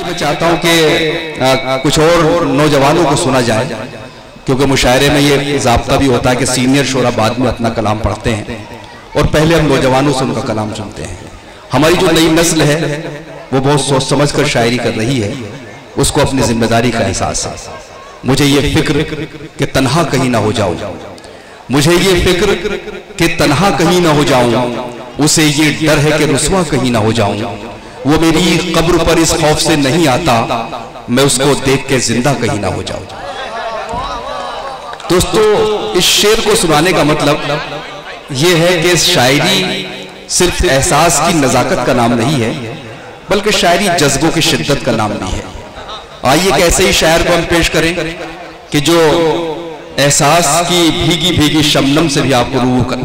मैं चाहता हूं कि कुछ और नौजवानों को सुना जाए, क्योंकि मुशायरे में ये ज़ाब्ता भी होता है कि सीनियर शोरा बाद में अपना कलाम पढ़ते हैं और पहले हम नौजवानों से उनका कलाम सुनते हैं। हमारी जो नई नस्ल है वो बहुत सोच समझ कर शायरी कर रही है, उसको अपनी जिम्मेदारी का एहसास है। मुझे ये फिक्र कि तन्हा कहीं ना हो जाऊं, मुझे ये फिक्र कि तन्हा कहीं ना हो जाऊं, उसे ये डर है कि रुस्वा कहीं ना हो जाऊं। वो मेरी कब्र पर इस खौफ से नहीं आता, मैं उसको देख के जिंदा कहीं ना हो जाऊं। दोस्तों, इस शेर को सुनाने का मतलब यह है कि शायरी सिर्फ एहसास की नजाकत का नाम नहीं है, बल्कि शायरी जज्बों की शिद्दत का नाम भी है। आइए कि ऐसे ही शायर को हम पेश करें कि जो एहसास की भीगी भीगी शबनम से भी आपको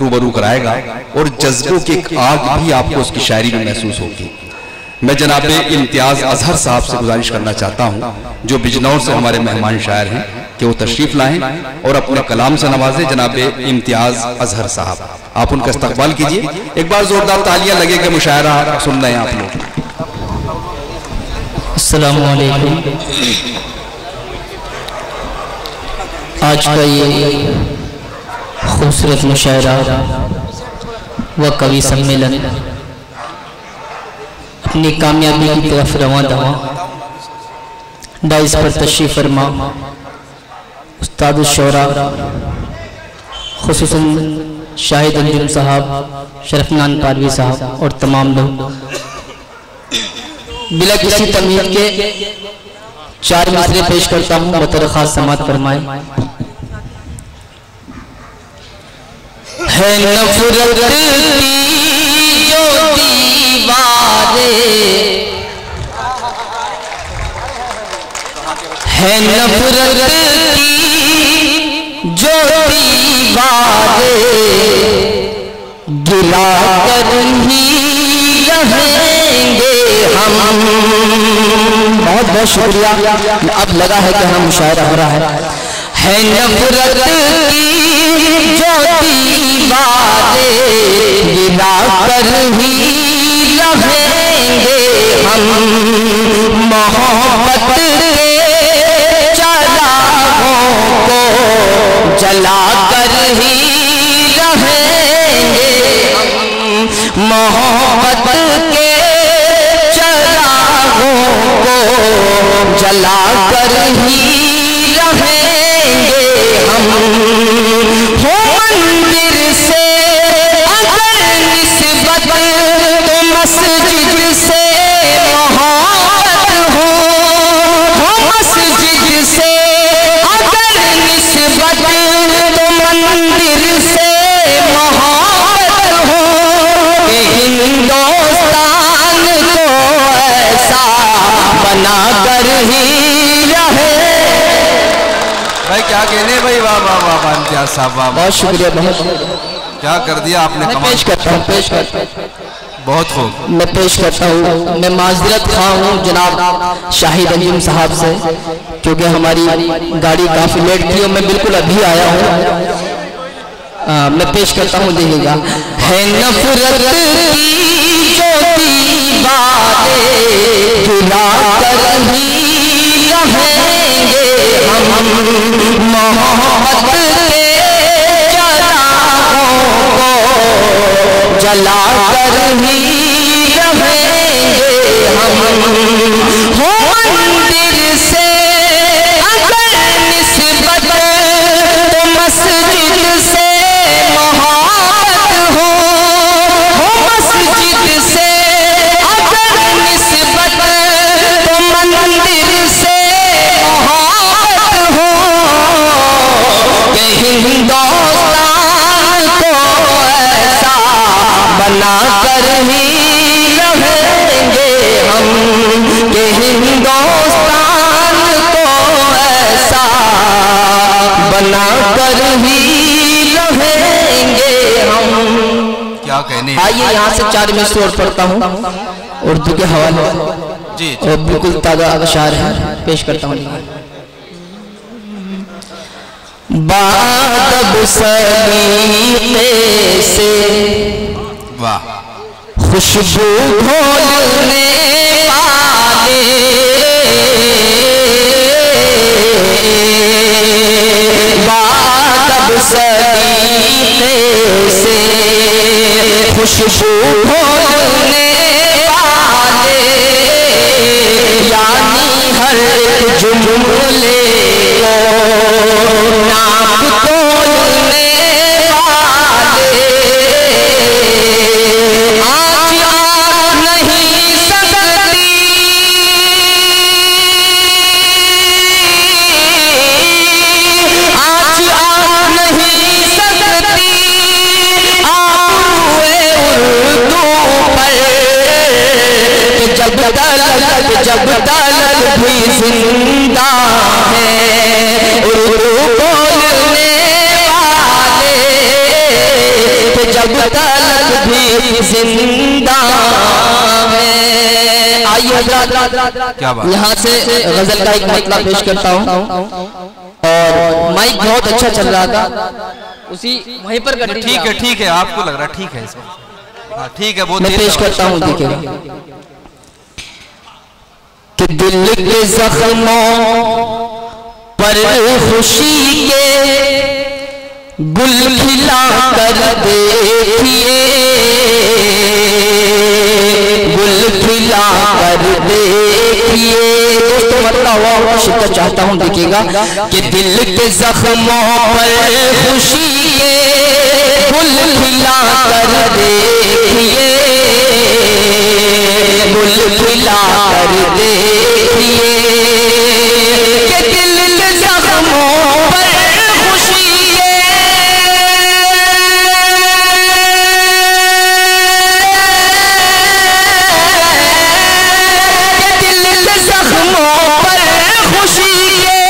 रूबरू कराएगा और जज्बों की एक आग भी आपको उसकी शायरी में महसूस होगी। मैं जनाबे इम्तियाज अजहर साहब से गुजारिश करना चाहता हूं, जो बिजनौर से हमारे मेहमान शायर हैं, कि वो तशरीफ लाएं और अपने कलाम से नवाजें। जनाबे इम्तियाज अजहर साहब, आप उनका इस्तकबाल कीजिए। एक बार जोरदार तालियां लगे कि मुशायरा सुन रहे हैं आप लोग। अस्सलामु अलैकुम। आज का ये खूबसूरत मुशायरा व कवि सम्मेलन अपनी कामयाबी की तरफ रवां दवा डाइस पर तशरीफ फरमा उस्ताद शोरा खुसूसन शाहिद अंजुम साहब, शरफनान पारवी साहब और तमाम लोग बिला किसी तमीज़ के चार मिसरे पेश करता हूँ, बतौर खास समात फरमाए। है नफरत की जो दीवारें, है नफरत की जो दीवारें, गिरा कर ही रहेंगे हम। बहुत बहुत शुक्रिया। अब लगा है कि हम मुशायरा हो रहा है नफरत की जो दीवारें, गिरा कर ही रहेंगे हम। मोहब्बत के चरागों को जला कर ही रहेंगे हम। मोहब्बत के चरागों को जला कर ही रहेंगे हम। हो मंदिर से अगर निस्बत तो मस्जिद से मोहब्बत हो। मस्जिद से अगर निस्बत तो मंदिर से मोहब्बत हो। कि हिंदुस्तान को ऐसा बना कर ही रहे। भाई क्या कहने भाई, वाह वाह वाह वाह इम्तियाज साहब, वाह बहुत शुक्रिया। बहुत क्या कर दिया आपने। पेश करता हूँ, पेश करता हूँ, बहुत खूब। मैं पेश करता हूँ। मैं माजरत खा हूँ जनाब शाहिद अंजुम साहब से, क्योंकि हमारी गाड़ी काफ़ी लेट थी और मैं बिल्कुल अभी आया हूँ। मैं पेश करता हूँ, देखिएगा। है नफरत की जो दीवारें, गिरा कर ही रहेंगे हम। मोहब्बत के चरागों को जला कर ही रहेंगे हम। हो मंदिर से अगर निस्बत तो मस्जिद से मोहब्बत हो। मस्जिद से अगर निस्बत तो मंदिर से मोहब्बत हो। कि हिंदुस्तान को बना कर ही रहेंगे हम कि हिंदुस्तान को ऐसा बना कर ही रहेंगे हम। क्या कहने। आइए यहाँ से 4 मिसरे और पढ़ता हूँ उर्दू के हवाले जी, और बिल्कुल ताज़ा अशार है, पेश करता हूँ। बादब सलीक़े से वाह खुशबू घोलने वाले बादब सलीक़े से खुशबू घोलने वाले यानी हर एक जुमले को नाप तोलने वाले आज नहीं सकती आज नहीं सकती आबरूए उर्दू पर जब तलक भी जिंदा है उर्दू बोलने वाले जब तलक भी जिंदा है। आइए क्या बात। यहाँ से गजल का एक मतलब पेश करता हूँ और माइक बहुत अच्छा चल रहा था उसी वहीं पर कर। ठीक है आपको लग रहा है ठीक है इसमें। हाँ ठीक है बहुत मैं पेश करता हूँ। देखिए कि दिल के जख्मों पर खुशी के गुल खिला कर देखिए गुल खिला कर देखिए। दोस्तों मतलब शिद्दत चाहता हूँ देखिएगा कि दिल के जख्मों पर खुशी के गुल खिला कर देखिए गुल खिला कर देखिए कि दिल के जख्मों पर खुशी के दिल के जख्मों पर खुशी के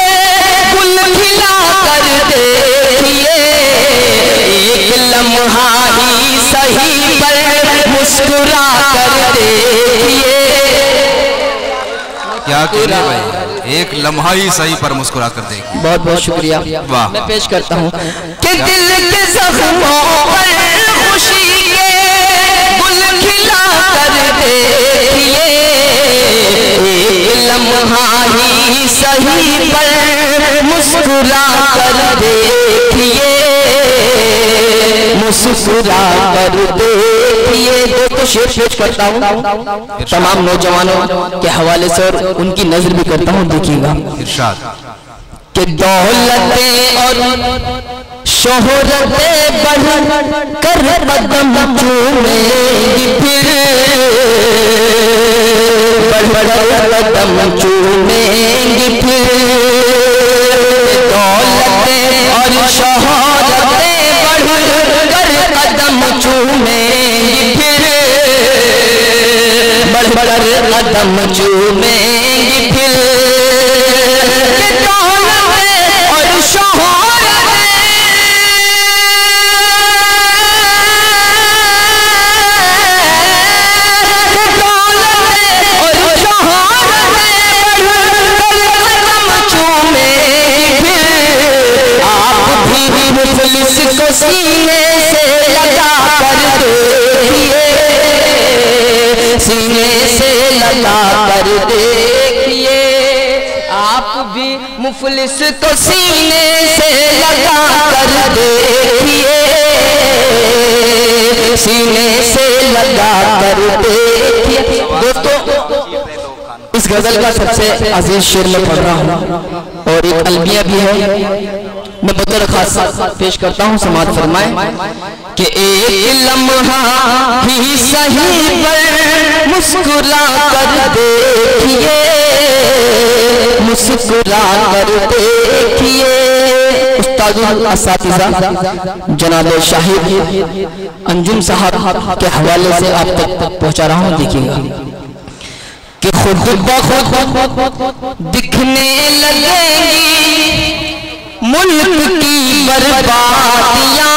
गुल खिला कर देखिए एक लम्हा ही सही पर मुस्कुरा कर देखिए। क्या कहने भाई, एक लम्हा ही सही पर मुस्कुरा कर देखिए। बहुत बहुत शुक्रिया। वाह। मैं पेश करता हूँ कि दिल के जख्मों पर खुशी के गुल खिला कर देखिए एक लम्हा ही सही पर मुस्कुरा कर देखिए मुस्कुरा कर देखिए। दोस्तों शेर पेश करता हूँ तमाम नौजवानों के हवाले से और उनकी नजर भी करता हूँ। देखिएगा इरशाद कि दौलतें और शोहरतें बढ़ कर कदम चूमेंगी फिर बढ़ कदम चूमेंगी फिर दौलतें और शोहरतें बढ़ कर कदम चूमेंगी फिर बढ़ कदम चूमेंगी फिर और मुफलिस को सीने से लगा कर देखिए सीने से लगा कर देखिए आप भी मुफलिस को सीने से लगा कर देखिए सीने से लगा कर देखिए। दोस्तों इस गजल का सबसे अजीज शेर में पढ़ रहा हूँ और एक अलमिया भी है, मैं बतौर खास पेश करता हूँ, समाज फरमाए कि एक लम्हा ही सही पर मुस्कुरा कर देखिए मुस्कुरा कर देखिए उस्तादुल असातिज़ा जनाब शाहिद अंजुम साहब के हवाले से आप तक पहुंचा रहा हूं। देखिएगा कि खुद ब खुद दिखने लगेंगी मुल्क की बर्बादियां,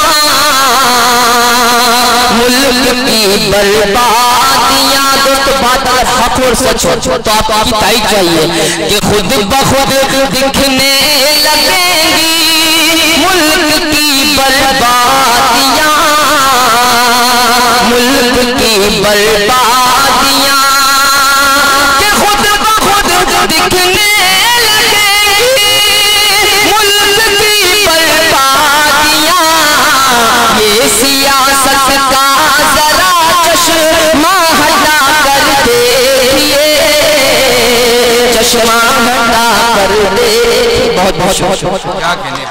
मुल्क की बर्बादियां। दोस्तों बात अगर हक और सच हो तो आपकी तारीफ चाहिए कि खुद ब खुद दिखने लगेंगी मुल्क की बर्बादियां, मुल्क की बर्बादियां। कि खुद ब खुद दिखने लगेंगी मुल्क की बर्बादियां। ये सियासत का जरा चश्मा हटा कर देखिए, चश्मा हटा कर देखिए। बहुत बहुत क्या कहने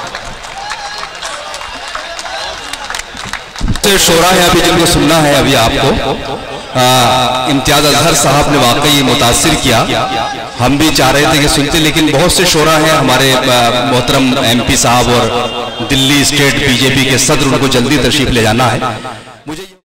शोरा है अभी जिनको सुनना है अभी आपको। इम्तियाज अजहर साहब ने वाकई मुतासिर किया। हम भी चाह रहे थे कि सुनते, लेकिन बहुत से शोरा हैं हमारे मोहतरम MP साहब और दिल्ली स्टेट BJP के सदर, उनको जल्दी तशरीफ ले जाना है। मुझे